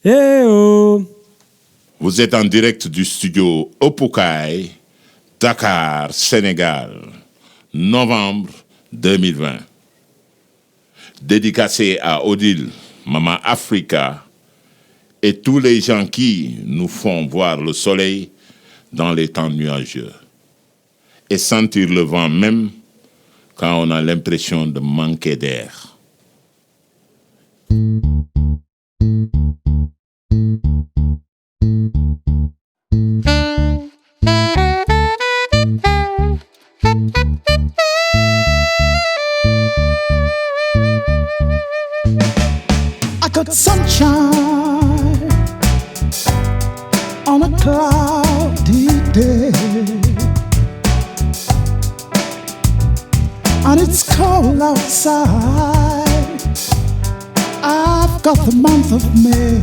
Eh oh! Vous êtes en direct du studio Opokai, Dakar, Sénégal, novembre 2020. Dédicacé à Odile, Maman Africa et tous les gens qui nous font voir le soleil dans les temps nuageux et sentir le vent même quand on a l'impression de manquer d'air. I got sunshine on a cloudy day, and it's cold outside. I've got the month of May.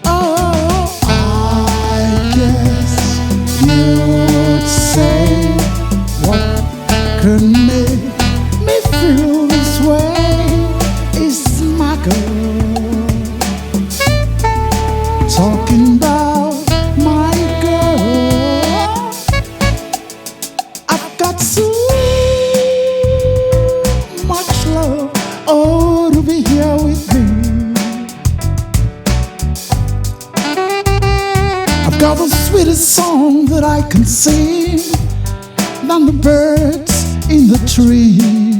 Oh, I guess you'd say what can make me feel this way is my girl talking about my girl. I've got so much love, oh, to be here with me. I've got the sweetest song that I can sing than the birds in the tree.